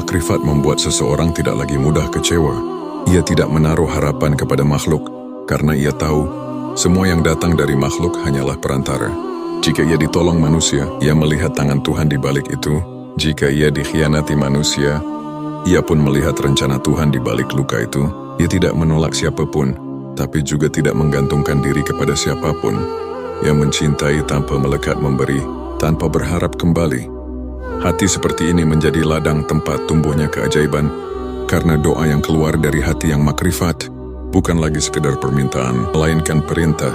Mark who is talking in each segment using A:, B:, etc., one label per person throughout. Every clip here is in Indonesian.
A: Makrifat membuat seseorang tidak lagi mudah kecewa. Ia tidak menaruh harapan kepada makhluk, karena ia tahu semua yang datang dari makhluk hanyalah perantara. Jika ia ditolong manusia, ia melihat tangan Tuhan di balik itu. Jika ia dikhianati manusia, ia pun melihat rencana Tuhan di balik luka itu. Ia tidak menolak siapapun, tapi juga tidak menggantungkan diri kepada siapapun. Ia mencintai tanpa melekat memberi, tanpa berharap kembali. Hati seperti ini menjadi ladang tempat tumbuhnya keajaiban, karena doa yang keluar dari hati yang makrifat bukan lagi sekedar permintaan, melainkan perintah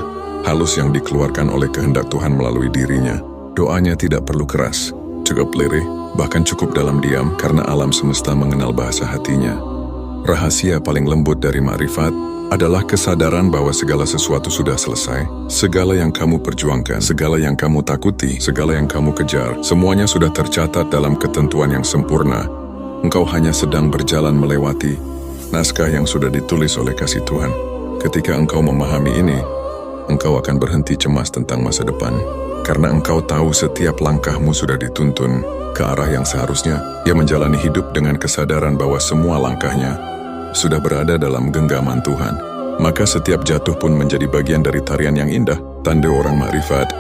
A: halus yang dikeluarkan oleh kehendak Tuhan melalui dirinya. Doanya tidak perlu keras, cukup lirih, bahkan cukup dalam diam, karena alam semesta mengenal bahasa hatinya. Rahasia paling lembut dari makrifat adalah kesadaran bahwa segala sesuatu sudah selesai. Segala yang kamu perjuangkan, segala yang kamu takuti, segala yang kamu kejar, semuanya sudah tercatat dalam ketentuan yang sempurna. Engkau hanya sedang berjalan melewati naskah yang sudah ditulis oleh kasih Tuhan. Ketika engkau memahami ini, engkau akan berhenti cemas tentang masa depan. Karena engkau tahu setiap langkahmu sudah dituntun ke arah yang seharusnya. Ia menjalani hidup dengan kesadaran bahwa semua langkahnya sudah berada dalam genggaman Tuhan. Maka setiap jatuh pun menjadi bagian dari tarian yang indah. Tanda orang makrifat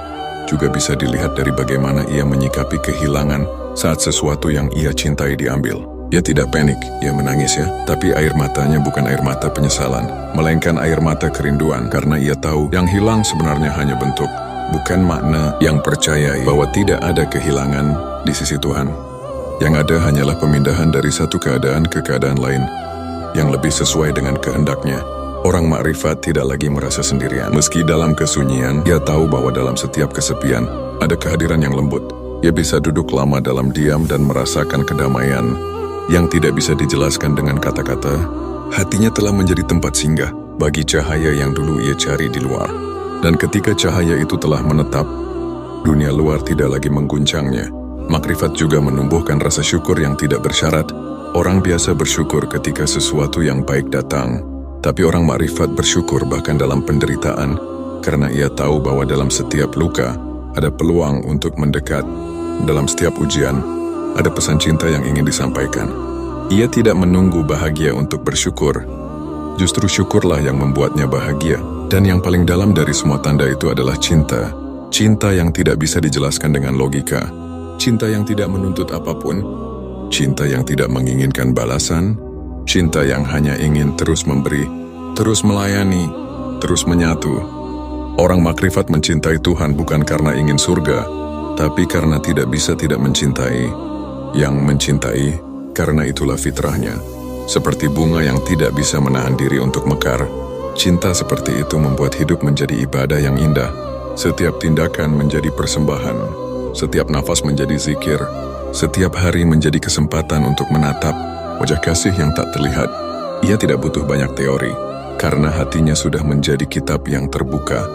A: juga bisa dilihat dari bagaimana ia menyikapi kehilangan saat sesuatu yang ia cintai diambil. Ia tidak panik, ia menangis ya, tapi air matanya bukan air mata penyesalan, melainkan air mata kerinduan, karena ia tahu yang hilang sebenarnya hanya bentuk, bukan makna. Yang percayai bahwa tidak ada kehilangan di sisi Tuhan. Yang ada hanyalah pemindahan dari satu keadaan ke keadaan lain yang lebih sesuai dengan kehendaknya. Orang makrifat tidak lagi merasa sendirian. Meski dalam kesunyian, ia tahu bahwa dalam setiap kesepian ada kehadiran yang lembut. Ia bisa duduk lama dalam diam dan merasakan kedamaian yang tidak bisa dijelaskan dengan kata-kata. Hatinya telah menjadi tempat singgah bagi cahaya yang dulu ia cari di luar. Dan ketika cahaya itu telah menetap, dunia luar tidak lagi mengguncangnya. Makrifat juga menumbuhkan rasa syukur yang tidak bersyarat. Orang biasa bersyukur ketika sesuatu yang baik datang, tapi orang makrifat bersyukur bahkan dalam penderitaan, karena ia tahu bahwa dalam setiap luka ada peluang untuk mendekat. Dalam setiap ujian, ada pesan cinta yang ingin disampaikan. Ia tidak menunggu bahagia untuk bersyukur. Justru syukurlah yang membuatnya bahagia. Dan yang paling dalam dari semua tanda itu adalah cinta. Cinta yang tidak bisa dijelaskan dengan logika. Cinta yang tidak menuntut apapun. Cinta yang tidak menginginkan balasan. Cinta yang hanya ingin terus memberi, terus melayani, terus menyatu. Orang makrifat mencintai Tuhan bukan karena ingin surga, tapi karena tidak bisa tidak mencintai. Yang mencintai, karena itulah fitrahnya. Seperti bunga yang tidak bisa menahan diri untuk mekar, cinta seperti itu membuat hidup menjadi ibadah yang indah. Setiap tindakan menjadi persembahan, setiap nafas menjadi zikir, setiap hari menjadi kesempatan untuk menatap wajah kasih yang tak terlihat. Ia tidak butuh banyak teori, karena hatinya sudah menjadi kitab yang terbuka.